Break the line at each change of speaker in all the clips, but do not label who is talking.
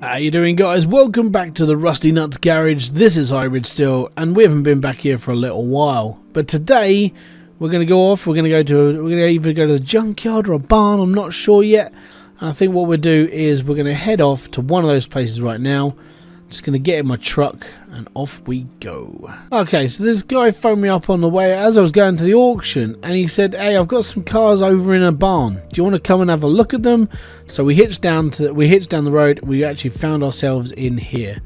How you doing, guys? Welcome back to the Rusty Nuts Garage. This is Hybridsteel, and we haven't been back here for a little while. But today we're going to go off. We're going to either go to the junkyard or a barn. I'm not sure yet. And I think what we'll do is we're going to head off to one of those places right now. Just going to get in my truck and off we go. Okay, so this guy phoned me up on the way as I was going to the auction, and he said, "Hey, I've got some cars over in a barn. Do you want to come and have a look at them?" So we hitched down the road. We actually found ourselves in here.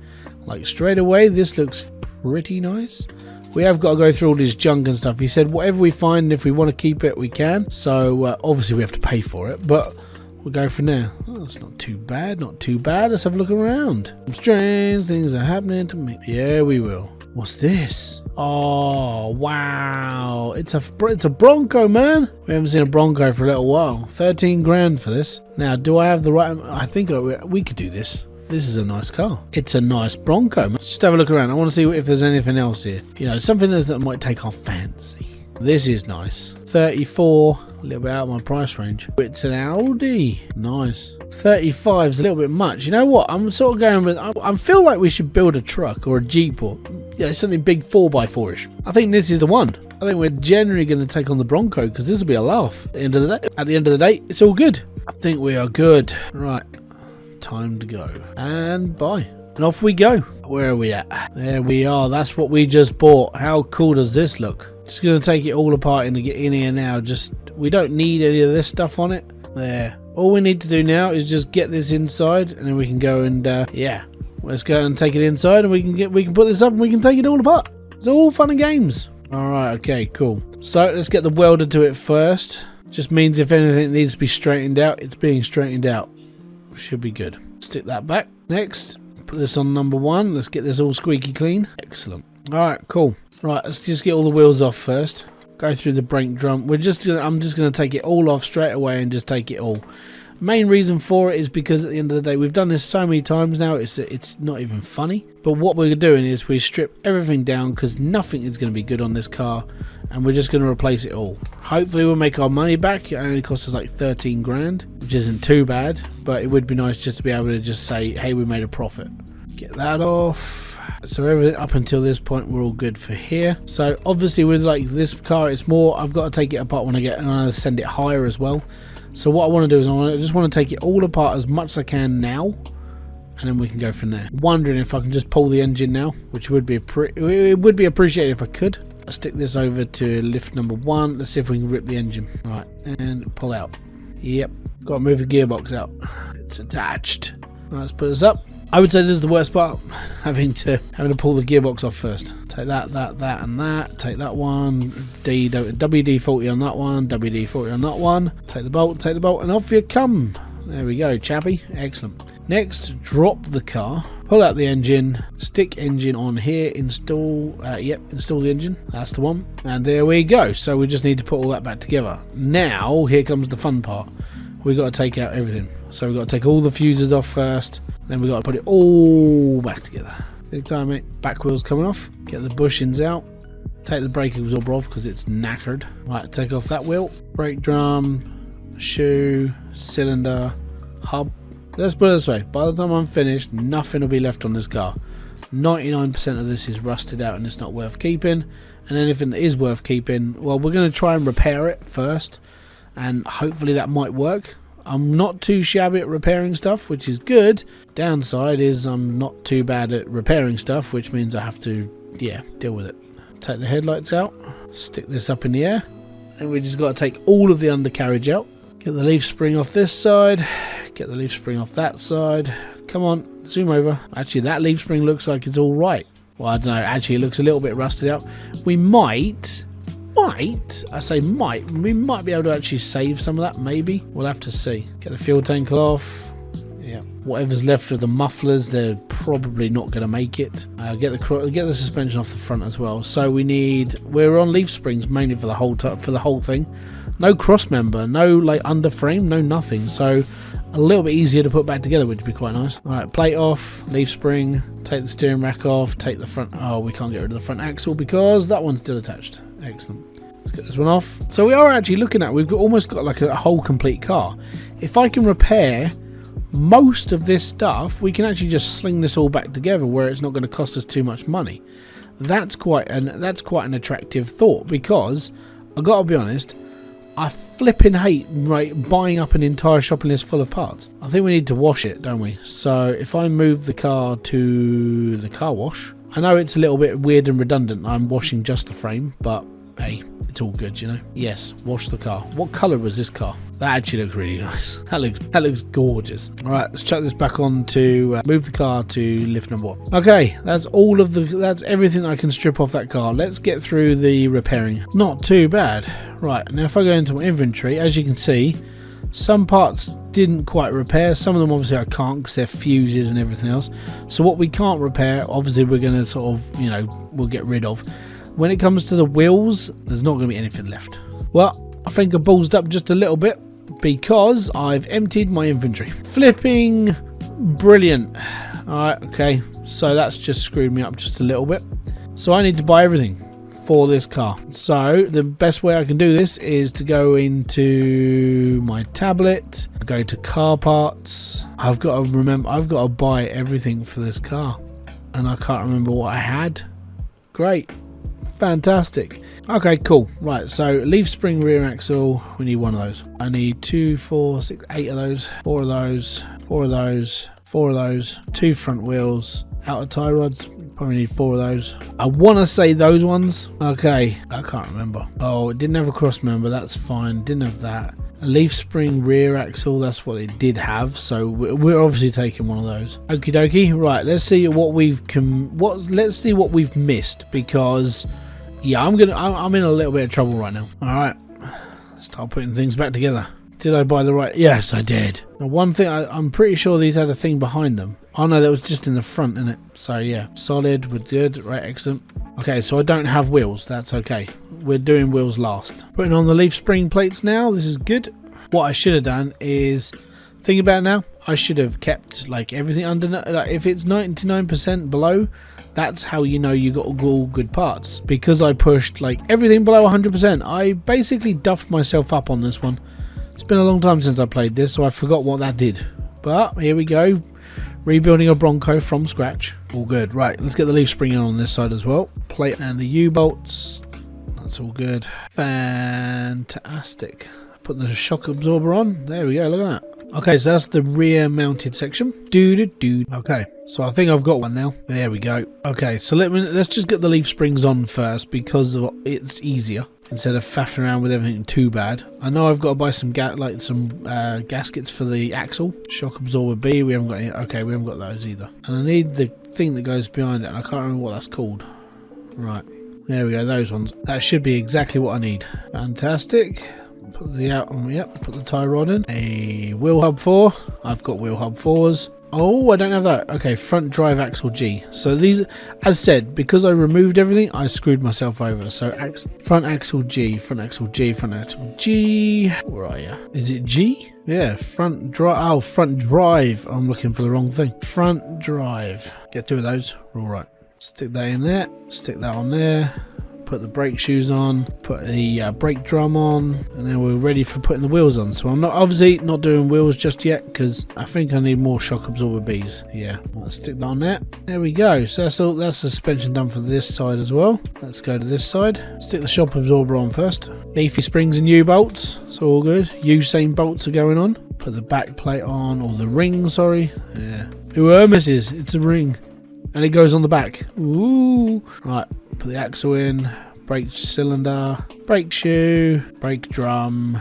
Like straight away, this looks pretty nice. We have got to go through all this junk and stuff. He said whatever we find, if we want to keep it, we can. So obviously we have to pay for it, but we'll go from there. Oh, that's not too bad, not too bad. Let's have a look around. Some strange things are happening to me. Yeah, we will. What's this? Oh, wow. It's a Bronco, man. We haven't seen a Bronco for a little while. 13 grand for this. Now, do I have the right... I think we could do this. This is a nice car. It's a nice Bronco. Let's just have a look around. I want to see if there's anything else here. You know, something that might take our fancy. This is nice. 34, a little bit out of my price range. It's an Audi. Nice. 35 is a little bit much. You know what? I'm sort of going with... I feel like we should build a truck or a Jeep or something big 4x4ish. I think this is the one. I think we're generally going to take on the Bronco because this will be a laugh. At the end of the day, it's all good. I think we are good. Right. Time to go. And bye. And off we go. Where are we at? There we are. That's what we just bought. How cool does this look? Just going to take it all apart and get in here now. We don't need any of this stuff on it. There. All we need to do now is just get this inside, and then we can go and yeah, let's go and take it inside, and we can put this up and we can take it all apart. It's all fun and games. All right. Okay. Cool. So let's get the welder to it first. Just means if anything needs to be straightened out, it's being straightened out. Should be good. Stick that back. Next, put this on number 1. Let's get this all squeaky clean. Excellent. All right. Cool. Right, let's just get all the wheels off first. Go through the brake drum. I'm just gonna take it all off straight away and just take it all. Main reason for it is because at the end of the day, we've done this so many times now, it's not even funny. But what we're doing is we strip everything down because nothing is going to be good on this car, and we're just going to replace it all. Hopefully we'll make our money back. It only cost us like 13 grand, which isn't too bad, but it would be nice just to be able to just say, hey, we made a profit. Get that off. So everything up until this point we're all good for here. So obviously with like this car, it's more I've got to take it apart when I get, and I send it higher as well. So what I want to do is I just want to take it all apart as much as I can now, and then we can go from there. Wondering if I can just pull the engine now, which would be it would be appreciated if I could. I'll stick this over to lift number 1. Let's see if we can rip the engine. Right, and pull out. Yep, got to move the gearbox out. It's attached. Right, let's put this up. I would say this is the worst part, having to pull the gearbox off first. Take that, and that. Take that one. WD-40 on that one. WD-40 on that one. Take the bolt, and off you come. There we go, chappy. Excellent. Next, drop the car. Pull out the engine. Stick engine on here. Install. Install the engine. That's the one. And there we go. So we just need to put all that back together. Now, here comes the fun part. We've got to take out everything. So we've got to take all the fuses off first. Then we've got to put it all back together. Big time, mate. Back wheel's coming off. Get the bushings out. Take the brake absorber off because it's knackered. Right, take off that wheel. Brake drum, shoe, cylinder, hub. Let's put it this way. By the time I'm finished, nothing will be left on this car. 99% of this is rusted out and it's not worth keeping. And anything that is worth keeping, well, we're going to try and repair it first. And hopefully that might work. I'm not too shabby at repairing stuff, which is good. Downside is I'm not too bad at repairing stuff, which means I have to, deal with it. Take the headlights out, stick this up in the air, and we just got to take all of the undercarriage out. Get the leaf spring off this side, get the leaf spring off that side. Come on, zoom over. Actually, that leaf spring looks like it's all right. Well, I don't know, actually it looks a little bit rusted out. We might be able to actually save some of that, maybe. We'll have to see. Get the fuel tank off. Yeah, whatever's left of the mufflers, they're probably not going to make it. Get the suspension off the front as well. So we're on leaf springs mainly for the whole thing. No cross member, no like under frame, no nothing. So a little bit easier to put back together, which would be quite nice. All right, plate off, leaf spring, take the steering rack off, take the front. Oh, we can't get rid of the front axle because that one's still attached. Excellent. Let's get this one off. So we are actually looking at, almost got like a whole complete car. If I can repair most of this stuff, we can actually just sling this all back together where it's not going to cost us too much money. That's quite an attractive thought, because I gotta be honest, I flipping hate buying up an entire shopping list full of parts. I think we need to wash it, don't we? So if I move the car to the car wash, I know it's a little bit weird and redundant. I'm washing just the frame, but hey, it's all good, you know. Yes, wash the car. What colour was this car? That actually looks really nice. That looks gorgeous. All right, let's chuck this back on to move the car to lift number 1. Okay, that's everything I can strip off that car. Let's get through the repairing. Not too bad. Right, now if I go into my inventory, as you can see, some parts didn't quite repair. Some of them obviously I can't because they're fuses and everything else. So what we can't repair, obviously we're going to sort of, you know, we'll get rid of. When it comes to the wheels, there's not going to be anything left. Well, I think I ballsed up just a little bit because I've emptied my inventory. Flipping brilliant. Alright, okay, so that's just screwed me up just a little bit. So I need to buy everything for this car. So the best way I can do this is to go into my tablet, go to car parts. I've got to remember, I've got to buy everything for this car, and I can't remember what I had. Great. Fantastic. Okay, cool. Right, so leaf spring rear axle, we need 1 of those. I need 2, 4, 6, 8 of those, 4 of those, 4 of those, 4 of those, 2 front wheels, outer tie rods, probably need 4 of those. I want to say those ones. Okay, I can't remember. Oh, it didn't have a cross member, that's fine. Didn't have that. A leaf spring rear axle, that's what it did have, so we're obviously taking 1 of those. Okie dokie. Right, let's see what let's see what we've missed, because yeah, I'm in a little bit of trouble right now. All right, let's start putting things back together. Did I buy the right? Yes, I did. Now, one thing, I'm pretty sure these had a thing behind them. Oh no, that was just in the front, innit? So yeah, solid, we're good. Right, excellent. Okay, so I don't have wheels. That's okay. We're doing wheels last. Putting on the leaf spring plates now. This is good. What I should have done is, think about it now, I should have kept like everything under, like, if it's 99% below, that's how you know you got all good parts. Because I pushed like everything below 100%, I basically duffed myself up on this one. It's been a long time since I played this, so I forgot what that did. But here we go, rebuilding a Bronco from scratch. All good. Right, let's get the leaf spring on this side as well. Plate and the U-bolts. That's all good. Fantastic. Put the shock absorber on. There we go, look at that. Okay, so that's the rear mounted section. Okay, so I think I've got one now. There we go. Okay, so let's just get the leaf springs on first, because it's easier instead of faffing around with everything too bad. I know I've got to buy some gaskets for the axle. Shock absorber B, we haven't got any. Okay, we haven't got those either. And I need the thing that goes behind it, and I can't remember what that's called. Right, there we go, those ones. That should be exactly what I need. Fantastic. Put the put the tie rod in. A wheel hub 4. I've got wheel hub 4s. Oh, I don't have that. Okay, front drive axle G. So these, as said, because I removed everything, I screwed myself over. So front axle G, front axle G, front axle G. Where are you? Is it G? Yeah, front drive. Oh, front drive. I'm looking for the wrong thing. Front drive. Get 2 of those. We're all right. Stick that in there. Stick that on there. Put the brake shoes on, put the brake drum on, and then we're ready for putting the wheels on. So I'm obviously not doing wheels just yet, because I think I need more shock absorber Bs. Yeah, let's stick that on there. There we go. So that's suspension done for this side as well. Let's go to this side. Stick the shock absorber on first. Leafy springs and U-bolts. It's all good. U-same bolts are going on. Put the back plate on, or the ring, sorry. Yeah. Ooh, misses. It's a ring. And it goes on the back. Ooh. Right. Put the axle in, brake cylinder, brake shoe, brake drum,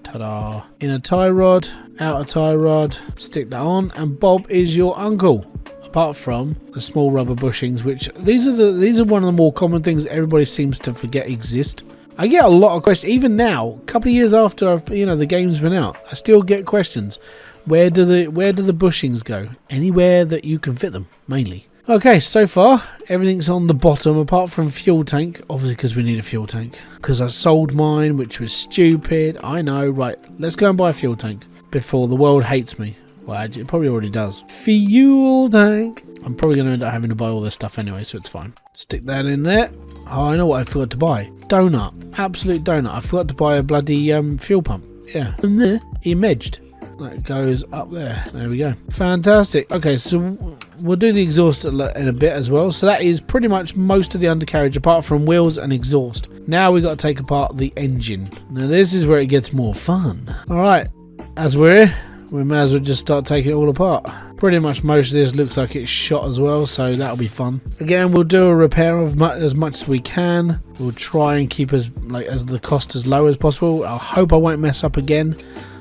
ta-da. Inner tie rod, outer tie rod, stick that on, and Bob is your uncle. Apart from the small rubber bushings, which these are one of the more common things that everybody seems to forget exist. I get a lot of questions, even now, a couple of years after the game's been out, I still get questions. Where do the bushings go? Anywhere that you can fit them, mainly. Okay, so far everything's on the bottom apart from fuel tank, obviously because we need a fuel tank, because I sold mine, which was stupid. I know. Right, let's go and buy a fuel tank before the world hates me. Well, actually, it probably already does. Fuel tank. I'm probably going to end up having to buy all this stuff anyway, so it's fine. Stick that in there. Oh, I know what I forgot to buy. Donut. Absolute donut. I forgot to buy a bloody fuel pump. Yeah. And there, imaged. that goes up there. There we go. Fantastic. Okay, so we'll do the exhaust in a bit as well. So that is pretty much most of the undercarriage apart from wheels and exhaust. Now we got to take apart the engine. Now this is where it gets more fun. All right, as we're here, we may as well just start taking it all apart. Pretty much most of this looks like it's shot as well, so that'll be fun. Again, we'll do a repair of as much as we can. We'll try and keep as the cost as low as possible. I hope I won't mess up again,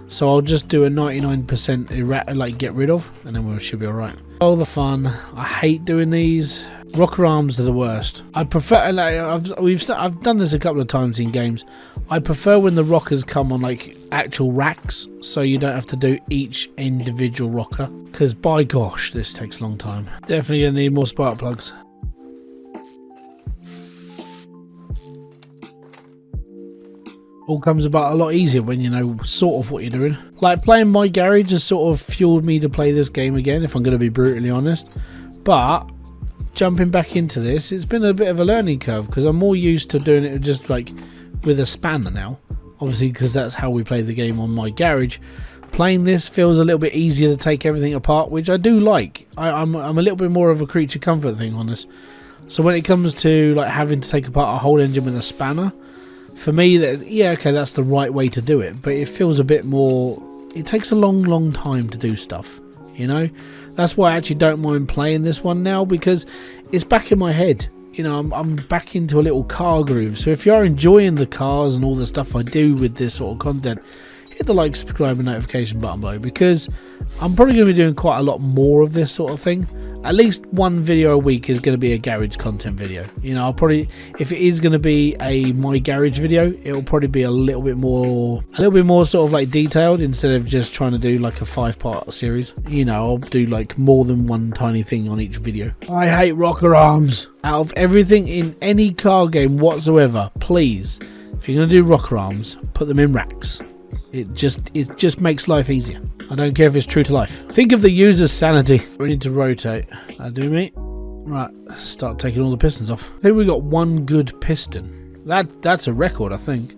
so I'll just do a 99% get rid of, and then we should be alright. All the fun. I hate doing these. Rocker arms are the worst. I prefer, I've done this a couple of times in games. I prefer when the rockers come on like actual racks, so you don't have to do each individual rocker. Because by gosh, this takes a long time. Definitely gonna need more spark plugs. All comes about a lot easier when you know sort of what you're doing. Like playing My Garage has sort of fueled me to play this game again, if I'm going to be brutally honest. But jumping back into this, it's been a bit of a learning curve because I'm more used to doing it just like with a spanner now. Obviously, because that's how we play the game on My Garage. Playing this feels a little bit easier to take everything apart, which I do like. I'm a little bit more of a creature comfort thing on this. So when it comes to like having to take apart a whole engine with a spanner, for me, yeah, okay, that's the right way to do it, but it feels a bit more, it takes a long time to do stuff, you know. That's why I actually don't mind playing this one now, because it's back in my head, you know. I'm back into a little car groove. So if you're enjoying the cars and all the stuff I do with this sort of content, hit the like, subscribe and notification button below, because I'm probably going to be doing quite a lot more of this sort of thing. At least one video a week is going to be a garage content video. You know, I'll probably, if it is going to be a My Garage video, it'll probably be a little bit more sort of like detailed, instead of just trying to do like a 5-part series. You know, I'll do like more than one tiny thing on each video. I hate rocker arms. Out of everything in any car game whatsoever, please, if you're going to do rocker arms, put them in racks. It just makes life easier. I don't care if it's true to life. Think of the user's sanity. We need to rotate. That'll do me. Right, start taking all the pistons off. I think we got one good piston. That's a record, I think.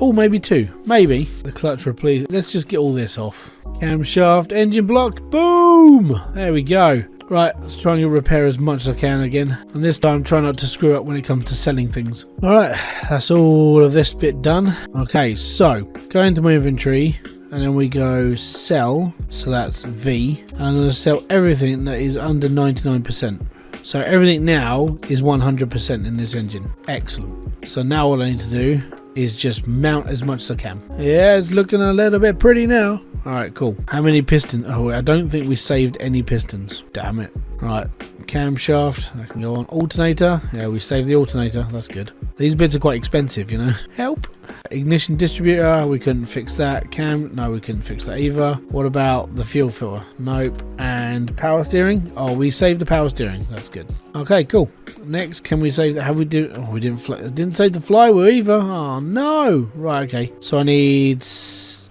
Oh, maybe two. Maybe. The clutch replete. Let's just get all this off. Camshaft, engine block. Boom! There we go. Right, let's try and repair as much as I can again. And this time, try not to screw up when it comes to selling things. Alright, that's all of this bit done. Okay, so, go into my inventory, and then we go sell. So that's V. And I'm going to sell everything that is under 99%. So everything now is 100% in this engine. Excellent. So now all I need to do is just mount as much as I can. Yeah, it's looking a little bit pretty now. Alright, cool. How many pistons? Oh, I don't think we saved any pistons. Damn it. Right, camshaft. I can go on. Alternator. Yeah, we saved the alternator. That's good. These bits are quite expensive, you know. Help. Ignition distributor. We couldn't fix that. No, we couldn't fix that either. What about the fuel filter? Nope. And power steering. Oh, we saved the power steering. That's good. Okay, cool. Next, can we save that? Have we do? Oh, we didn't save the flywheel either. Oh no. Right. Okay. So I need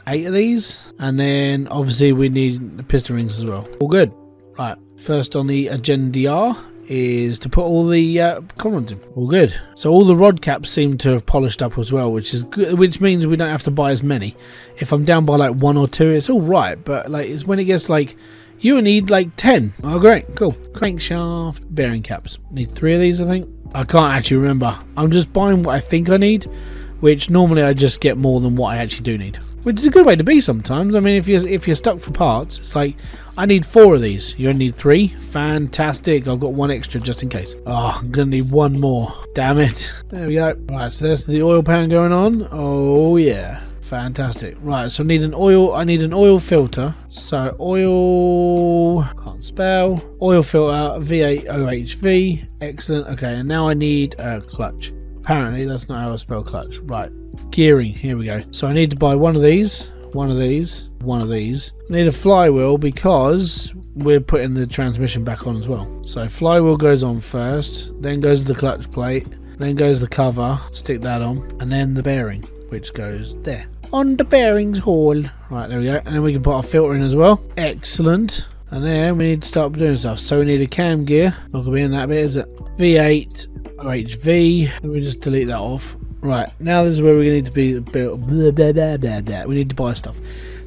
8 of these, and then obviously we need the piston rings as well. All good. Right, first on the agenda is to put all the components in. All good. So all the rod caps seem to have polished up as well, which is good, which means we don't have to buy as many. If I'm down by like 1 or 2, it's all right, but like it's when it gets like you need like 10. Oh great, cool. Crankshaft, bearing caps. Need 3 of these, I think. I can't actually remember. I'm just buying what I think I need, which normally I just get more than what I actually do need. Which is a good way to be sometimes. I mean, if you're stuck for parts, it's like, I need 4 of these. You only need 3? Fantastic. I've got 1 extra just in case. Oh, I'm going to need 1 more. Damn it. There we go. Right, so there's the oil pan going on. Oh, yeah. Fantastic. Right, so I need an oil filter. So, oil... Can't spell. Oil filter, V8 OHV. Excellent. Okay, and now I need a clutch. Apparently, that's not how I spell clutch. Right. Gearing. Here we go. So I need to buy 1 of these, 1 of these, 1 of these. I need a flywheel because we're putting the transmission back on as well. So flywheel goes on first, then goes the clutch plate, then goes the cover, stick that on, and then the bearing, which goes there. On the bearings hole. Right, there we go. And then we can put our filter in as well. Excellent. And then we need to start doing stuff. So we need a cam gear. Not going to be in that bit, is it? V8 OHV. Let me just delete that off. Right, now this is where we're going to need to be built. We need to buy stuff.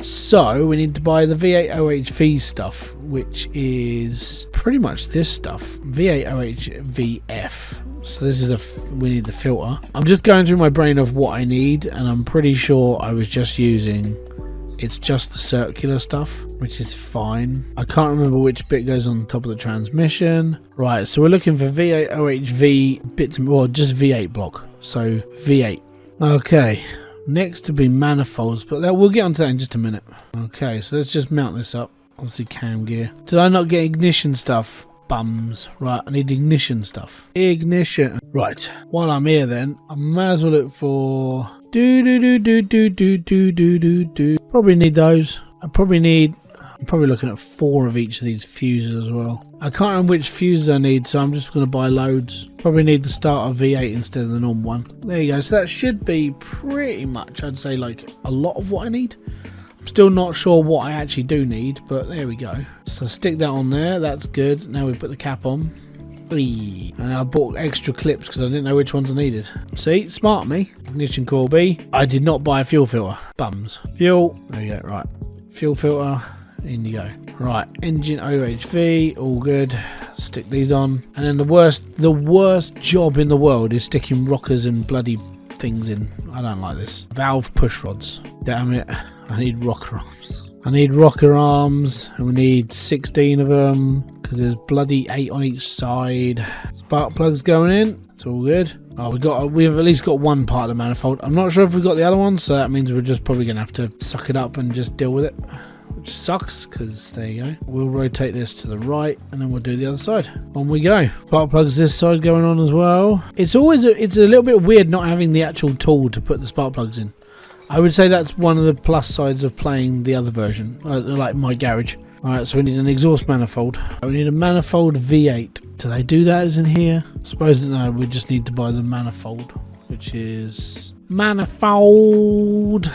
So we need to buy the V8OHV stuff, which is pretty much this stuff. V8OHVF. So this is we need the filter. I'm just going through my brain of what I need, and I'm pretty sure I was just using, it's just the circular stuff, which is fine. I can't remember which bit goes on top of the transmission. Right, so we're looking for V8OHV bits, or just V8 block. So V8. Okay, next to be manifolds, but we'll get onto that in just a minute. Okay, so let's just mount this up. Obviously cam gear. Did I not get ignition stuff? Bums. Right, I need ignition stuff. Ignition. Right, while I'm here then, I might as well look for probably need those. I'm probably looking at 4 of each of these fuses as well. I can't remember which fuses I need, so I'm just going to buy loads. Probably need the starter V8 instead of the normal one. There you go. So that should be pretty much, I'd say, like a lot of what I need. I'm still not sure what I actually do need, but there we go. So stick that on there. That's good. Now we put the cap on. And I bought extra clips because I didn't know which ones I needed. See, smart me. Ignition coil B. I did not buy a fuel filter. Bums. Fuel. There you go. Right. Fuel filter. In you go. Right. Engine OHV. All good. Stick these on. And then the worst job in the world is sticking rockers and bloody things in. I don't like this. Valve push rods. Damn it. I need rocker arms. I need rocker arms, and we need 16 of them because there's bloody 8 on each side. Spark plugs going in. It's all good. Oh, we've at least got one part of the manifold. I'm not sure if we've got the other one, so that means we're just probably gonna have to suck it up and just deal with it, which sucks because there you go. We'll rotate this to the right, and then we'll do the other side. On we go. Spark plugs this side going on as well. It's a little bit weird not having the actual tool to put the spark plugs in. I would say that's one of the plus sides of playing the other version, like my garage. Alright, so we need an exhaust manifold. We need a manifold V8. Do they do that as in here? I suppose no, we just need to buy the manifold, which is manifold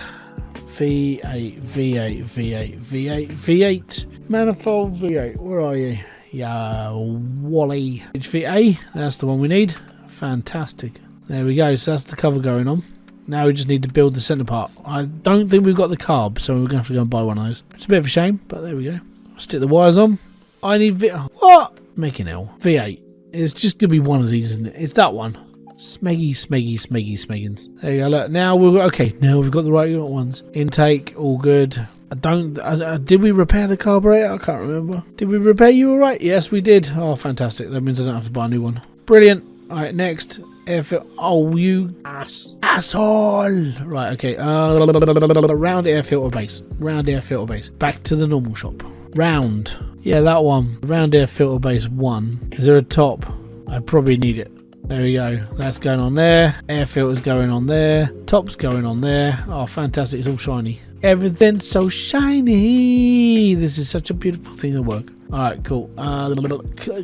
V8, V8, V8, V8, V8. Manifold V8, where are you? Yeah, Wally. HVA, that's the one we need. Fantastic. There we go, so that's the cover going on. Now we just need to build the centre part. I don't think we've got the carb, so we're going to have to go and buy one of those. It's a bit of a shame, but there we go. Stick the wires on. I need what? Making L. V8. It's just going to be one of these, isn't it? It's that one. Smeggins. There you go, look. Now we've got the right ones. Intake, all good. Did we repair the carburetor? I can't remember. Did we repair you all right? Yes, we did. Oh, fantastic. That means I don't have to buy a new one. Brilliant. All right, next. Air filter. Oh, you asshole! Right, okay. Round air filter base. Round air filter base. Back to the normal shop. Round. Yeah, that one. Round air filter base 1. Is there a top? I probably need it. There we go. That's going on there. Air filter's going on there. Top's going on there. Oh, fantastic. It's all shiny. Everything's so shiny. This is such a beautiful thing to work. Alright, cool.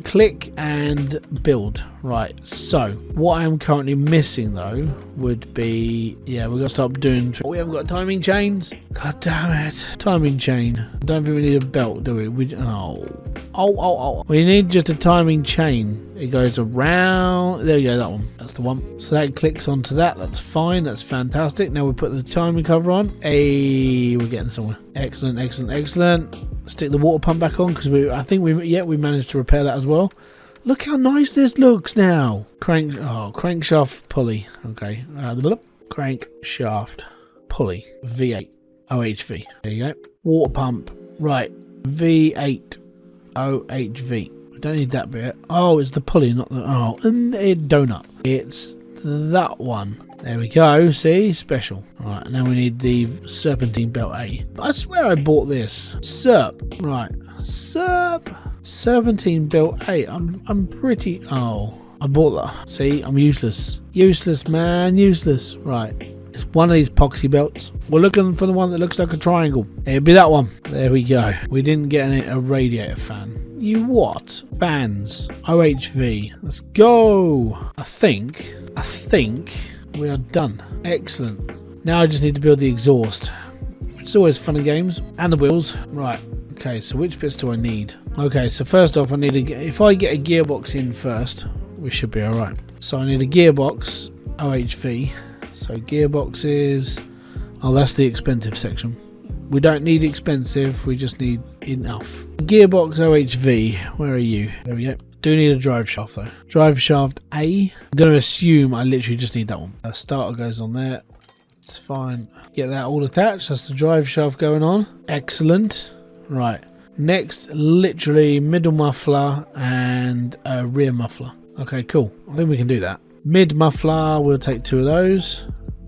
Click and build. Right, so what I am currently missing though would be, yeah, we've got to stop doing, we haven't got timing chains. God damn it. Timing chain. I don't think we need a belt, do we? We need just a timing chain. It goes around. There you go, that one. That's the one. So that clicks onto that. That's fine. That's fantastic. Now we put the timing cover on. Hey, we're getting somewhere. Excellent. Stick the water pump back on because I think we managed to repair that as well. Look how nice this looks now. Crankshaft pulley. Okay. Crankshaft pulley. V8 OHV. There you go. Water pump. Right. V8 OHV. We don't need that bit. Oh, it's the pulley, not the donut. It's that one. There we go. See, special. All right, now we need the serpentine belt A. I swear I bought this. Right. Serpentine belt A. I'm pretty. Oh, I bought that. See, I'm useless. Useless, man. Useless. Right. It's one of these epoxy belts. We're looking for the one that looks like a triangle. It'll be that one. There we go. We didn't get a radiator fan. You what? Fans. OHV. Let's go. I think we are done. Excellent. Now I just need to build the exhaust, which is always fun and games, and the wheels. Right. Okay. So which bits do I need? Okay. So first off, I need if I get a gearbox in first, we should be all right. So I need a gearbox OHV. So gearboxes. Oh, that's the expensive section. We don't need expensive, we just need enough. Gearbox OHV, where are you? There we go. Do need a drive shaft though. Drive shaft A. I'm going to assume I literally just need that one. A starter goes on there. It's fine. Get that all attached. That's the drive shaft going on. Excellent. Right. Next, literally middle muffler and a rear muffler. Okay, cool. I think we can do that. Mid muffler, we'll take 2 of those.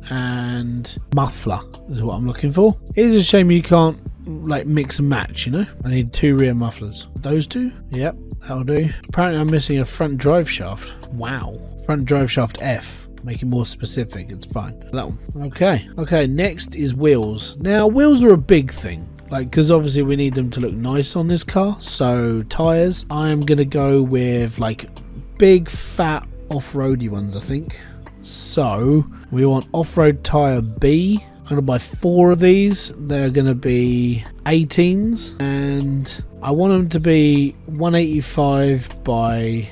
And muffler is what I'm looking for. It is a shame you can't like mix and match, you know. I need 2 rear mufflers. Those 2? Yep, that'll do. Apparently I'm missing a front drive shaft. Wow. Front drive shaft F. Make it more specific. It's fine. That one. Okay, next is wheels. Now wheels are a big thing, like, because obviously we need them to look nice on this car. So tires, I'm gonna go with like big fat off-roady ones, I think. So we want off-road tire B. I'm gonna buy 4 of these. They're gonna be 18s, and I want them to be 185 by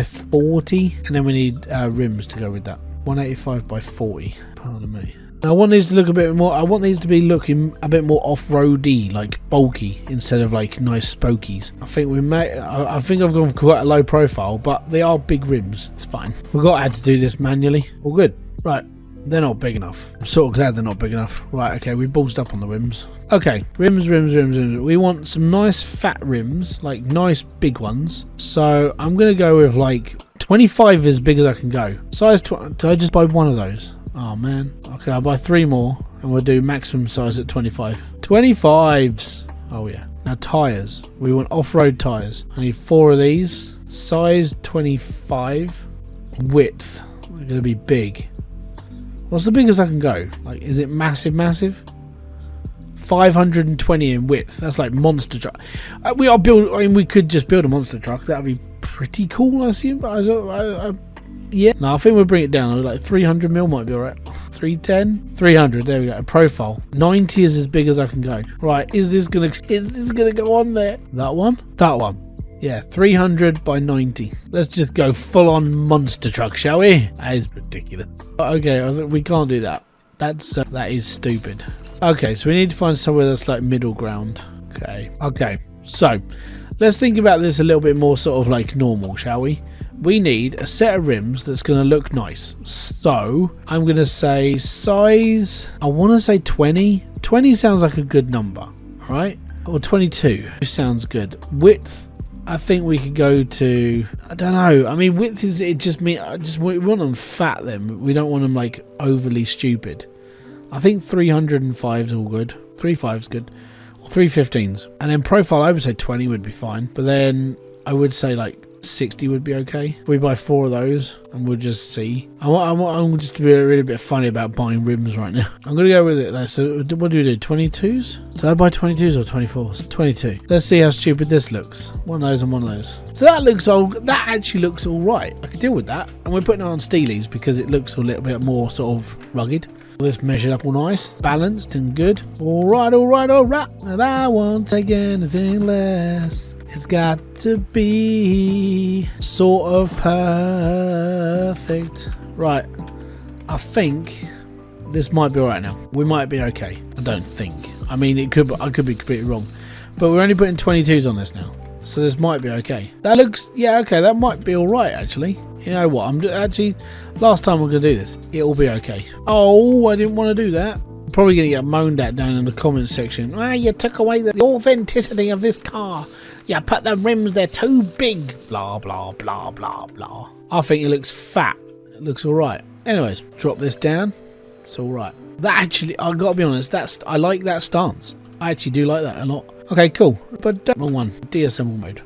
40, and then we need rims to go with that. 185 by 40. Pardon me. I want these to look a bit more. I want these to be looking a bit more off-roady, like bulky, instead of like nice spokies. I think we may. I think I've gone for quite a low profile, but they are big rims. It's fine. Forgot I had to do this manually. All good. Right. They're not big enough. I'm sort of glad they're not big enough. Right. Okay. We ballsed up on the rims. Okay. Rims. We want some nice fat rims, like nice big ones. So I'm gonna go with like 25 as big as I can go. Size 20. Did I just buy 1 of those? Oh man. Okay, I'll buy 3 more and we'll do maximum size at 25. 25s. Oh yeah. Now tires. We want off-road tires. I need 4 of these. Size 25. Width. They're gonna be big. What's the biggest I can go? Like, is it massive? 520 in width. That's like monster truck. We could just build a monster truck. That'd be pretty cool, I assume. But yeah. No, I think we'll bring it down. Like 300 mil might be alright. 310, 300. There we go. Profile. 90 is as big as I can go. Right. Is this gonna go on there? That one. Yeah, 300 by 90. Let's just go full on monster truck, shall we? That is ridiculous. Okay, I think we can't do that. That is stupid. Okay, so we need to find somewhere that's like middle ground. Okay. So let's think about this a little bit more sort of like normal, shall we? We need a set of rims that's going to look nice. So I'm going to say size. I want to say 20. 20 sounds like a good number, right? Or 22 sounds good. Width. I think we could go to, I don't know. I mean, width is, it just me. We want them fat then. We don't want them like overly stupid. I think 305 is all good. 35 is good. Or 315s. And then profile, I would say 20 would be fine. But then I would say like 60 would be okay. We buy 4 of those and we'll just see. I'm just to be a really bit funny about buying rims right now. I'm gonna go with it. So what do we do? 22s? Did I buy 22s or 24s? 22. Let's see how stupid this looks. One of those and one of those. So that actually looks all right. I could deal with that. And we're putting it on steelies because it looks a little bit more sort of rugged. This measured up all nice, balanced and good. All right. And I won't take anything less. It's got to be sort of perfect. Right. I think this might be alright now. We might be okay. I don't think. I mean, I could be completely wrong. But we're only putting 22s on this now. So this might be okay. That looks, yeah, okay. That might be alright, actually. You know what? Last time we're going to do this, it'll be okay. Oh, I didn't want to do that. Probably going to get moaned at down in the comments section. You took away the authenticity of this car. You put the rims, they're too big. Blah, blah, blah, blah, blah. I think it looks fat. It looks alright. Anyways, drop this down. It's alright. That actually, I've got to be honest, I like that stance. I actually do like that a lot. Okay, cool. But wrong one. Deassemble mode.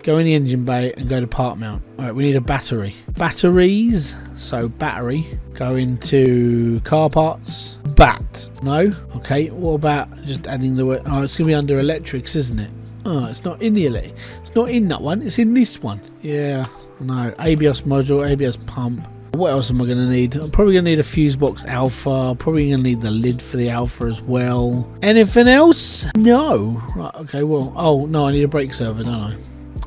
Go in the engine bay and go to part mount. Alright, we need a battery. Batteries. So battery. Go into car parts. Bat. No? Okay, what about just adding the word? Oh, it's going to be under electrics, isn't it? Oh, it's not in the electric. It's not in that one. It's in this one. Yeah, no. ABS module, ABS pump. What else am I going to need? I'm probably going to need a fuse box alpha. Probably going to need the lid for the alpha as well. Anything else? No. Right, okay, well. Oh, no, I need a brake servo, don't I?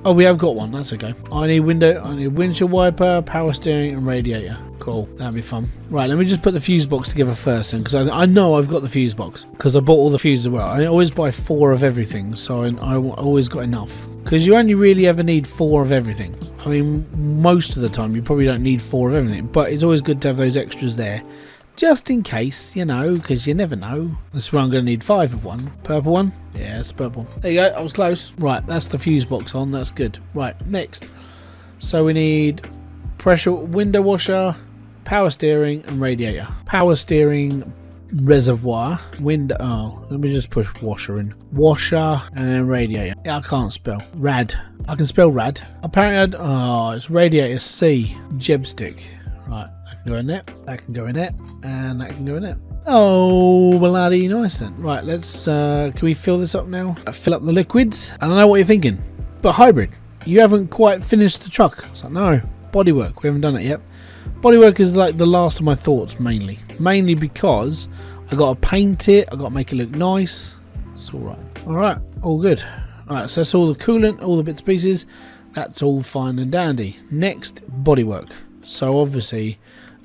Oh, we have got one. That's okay. I need windshield wiper, power steering, and radiator. Cool. That'd be fun. Right, let me just put the fuse box together first, then, because I know I've got the fuse box because I bought all the fuses as well. I always buy 4 of everything, so I always got enough. Because you only really ever need 4 of everything. I mean, most of the time you probably don't need 4 of everything, but it's always good to have those extras there. Just in case, you know, because you never know. That's where I'm going to need 5 of one. Purple one? Yeah, it's purple. There you go, I was close. Right, that's the fuse box on, that's good. Right, next. So we need pressure window washer, power steering, and radiator. Power steering reservoir, window, oh, let me just push washer in. Washer, and then radiator. Yeah, I can't spell. Rad. I can spell rad. Apparently, it's radiator C, jebstick. Right, that can go in there, that can go in there, and that can go in there. Oh, bloody nice then. Right, let's, can we fill this up now? Fill up the liquids. I don't know what you're thinking, but hybrid, you haven't quite finished the truck. It's like, no, bodywork, we haven't done it yet. Bodywork is like the last of my thoughts, mainly. Mainly because I got to paint it, I got to make it look nice. It's alright. Alright, all good. Alright, so that's all the coolant, all the bits and pieces. That's all fine and dandy. Next, bodywork. So obviously,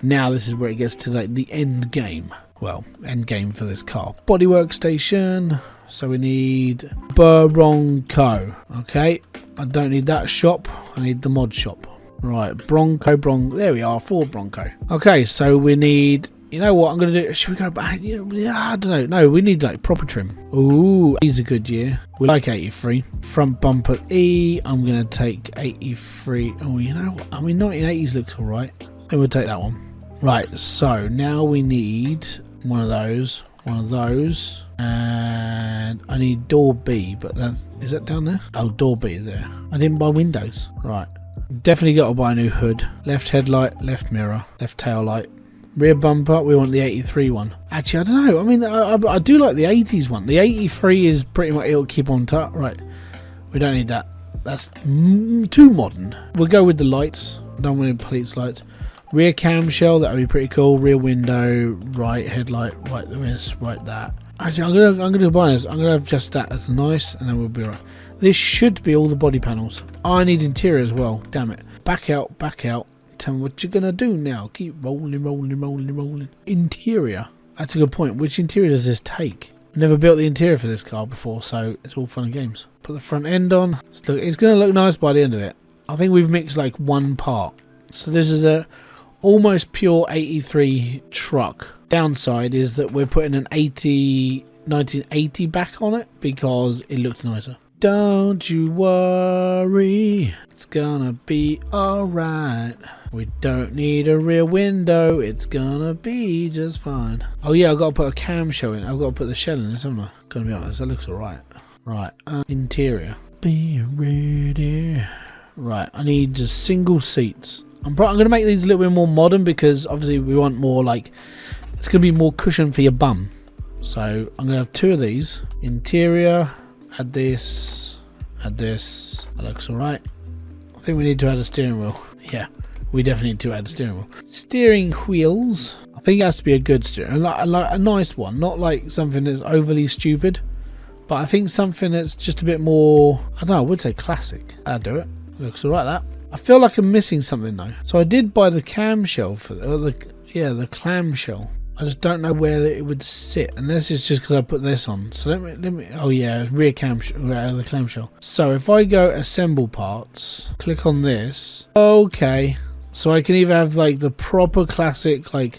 now this is where it gets to like the end game. Well, end game for this car. Bodywork station. So we need Bronco. Okay, I don't need that shop. I need the mod shop. Right, Bronco. There we are, for Bronco. Okay, so we need. You know what I'm gonna do? Should we go back? You know, I don't know. No, we need like proper trim. Ooh, he's a good year. We like 83. Front bumper E. I'm gonna take 83. Oh, you know what? I mean, 1980s looks alright. I think we'll take that one. Right. So now we need one of those, and I need door B. But is that down there? Oh, door B there. I didn't buy windows. Right. Definitely got to buy a new hood. Left headlight, left mirror, left tail light. Rear bumper, we want the 83 one. Actually, I don't know. I mean, I do like the 80s one. The 83 is pretty much, it'll keep on top. Right. We don't need that. That's too modern. We'll go with the lights. Don't want police lights. Rear camshell, that would be pretty cool. Rear window, right headlight, right this, right that. Actually, I'm gonna buy this. I'm gonna have just that as nice, and then we'll be right. This should be all the body panels. I need interior as well. Damn it. Back out, back out. Tell me what you're gonna do now. Keep rolling. Interior. That's a good point. Which interior does this take? Never built the interior for this car before, so it's all fun and games. Put the front end on. It's gonna look nice by the end of it. I think we've mixed like one part. So this is a almost pure 83 truck. Downside is that we're putting an 1980 back on it because it looks nicer. Don't you worry, it's gonna be alright. We don't need a rear window, it's gonna be just fine. Oh yeah, I've got to put a camshell in. I've got to put the shell in this, haven't I? Gonna be honest, that looks alright. Right, interior. Be ready. Right, I need just single seats. I'm gonna make these a little bit more modern because obviously we want more like, it's gonna be more cushion for your bum. So I'm gonna have 2 of these. Interior. Add this, that looks alright. I think we need to add a steering wheel. Yeah, we definitely need to add a steering wheel. Steering wheels, I think it has to be a good steering, like a nice one, not like something that's overly stupid, but I think something that's just a bit more, I don't know, I would say classic. I'll do it. Looks alright that. I feel like I'm missing something though. So I did buy the camshell for the clamshell. I just don't know where it would sit, and this is just because I put this on. So let me. Oh yeah, rear camshell, the clamshell. So if I go assemble parts, click on this. Okay, so I can either have like the proper classic like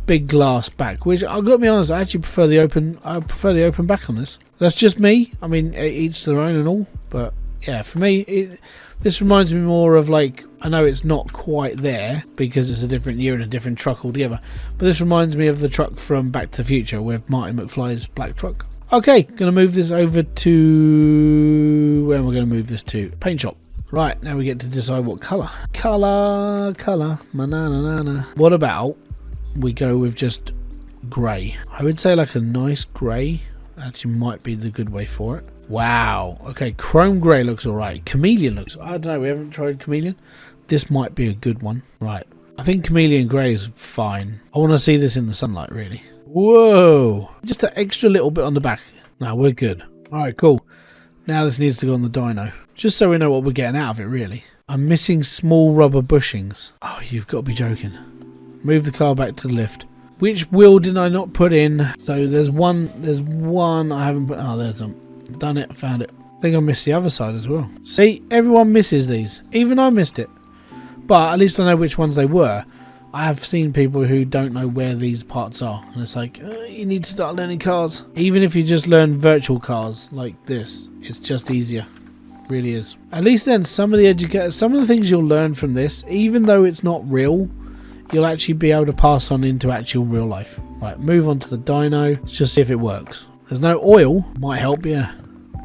big glass back, which I've got to be honest, I actually prefer the open. I prefer the open back on this. That's just me. I mean, each their own and all, but yeah, for me, this reminds me more of like, I know it's not quite there because it's a different year and a different truck altogether, but this reminds me of the truck from Back to the Future with Marty McFly's black truck. Okay, gonna move this over to, where am I gonna move this to? Paint shop. Right, now we get to decide what colour. Colour, manana. What about we go with just grey? I would say like a nice grey actually might be the good way for it. Wow. Okay, chrome grey looks alright. Chameleon looks, I don't know, we haven't tried chameleon. This might be a good one. Right. I think chameleon grey is fine. I want to see this in the sunlight, really. Whoa. Just an extra little bit on the back. No, we're good. Alright, cool. Now this needs to go on the dyno, just so we know what we're getting out of it, really. I'm missing small rubber bushings. Oh, you've got to be joking. Move the car back to the lift. Which wheel did I not put in? So there's one I haven't put. Oh, there's them. Done it, found it. I think I missed the other side as well. See, everyone misses these. Even I missed it. But at least I know which ones they were. I have seen people who don't know where these parts are. And it's like, you need to start learning cars. Even if you just learn virtual cars like this, it's just easier. Really is. At least then some of the things you'll learn from this, even though it's not real, you'll actually be able to pass on into actual real life. Right, move on to the dyno. Let's just see if it works. There's no oil. Might help, yeah.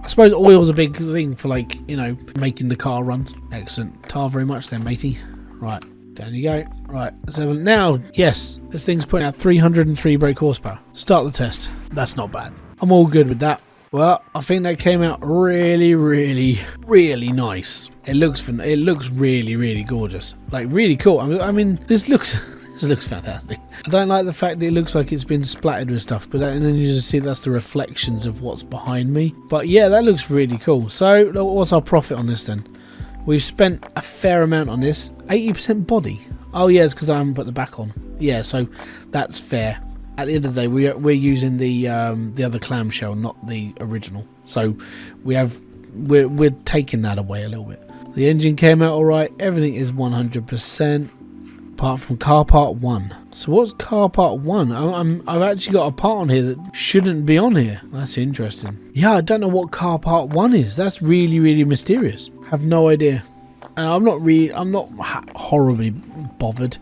I suppose oil's a big thing for, like, you know, making the car run. Excellent. Tar very much then, matey. Right, down you go. Right, so now, yes, this thing's putting out 303 brake horsepower. Start the test. That's not bad. I'm all good with that. Well, I think that came out really, really, really nice. It looks really, really gorgeous. Like, really cool. I mean, this looks fantastic. I don't like the fact that it looks like it's been splattered with stuff, but and then you just see that's the reflections of what's behind me. But yeah, that looks really cool. So what's our profit on this then? We've spent a fair amount on this. 80% body. Oh yeah, it's because I haven't put the back on. Yeah, so that's fair. At the end of the day, we're using the other clamshell, not the original. So we're taking that away a little bit. The engine came out all right. Everything is 100%, apart from car part 1. So what's car part 1? I've actually got a part on here that shouldn't be on here. That's interesting. Yeah, I don't know what car part 1 is. That's really, really mysterious. Have no idea. And I'm not horribly bothered.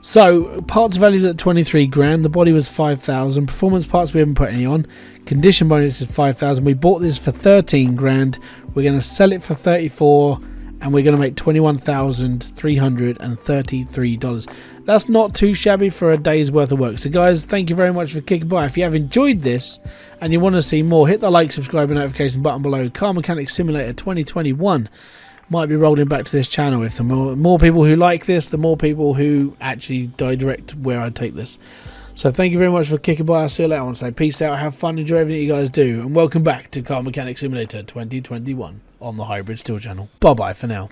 So parts valued at 23 grand. The body was 5,000. Performance parts we haven't put any on. Condition bonus is 5,000. We bought this for 13 grand. We're going to sell it for 34, and we're going to make $21,333. That's not too shabby for a day's worth of work. So guys, thank you very much for kicking by. If you have enjoyed this and you want to see more, hit the like, subscribe and notification button below. Car Mechanic Simulator 2021 might be rolling back to this channel. If the more people who like this, the more people who actually direct where I take this. So thank you very much for kicking by. I'll see you later. I want to say peace out, have fun, enjoy everything you guys do, and welcome back to Car Mechanic Simulator 2021 on the Hybridsteel channel. Bye bye for now.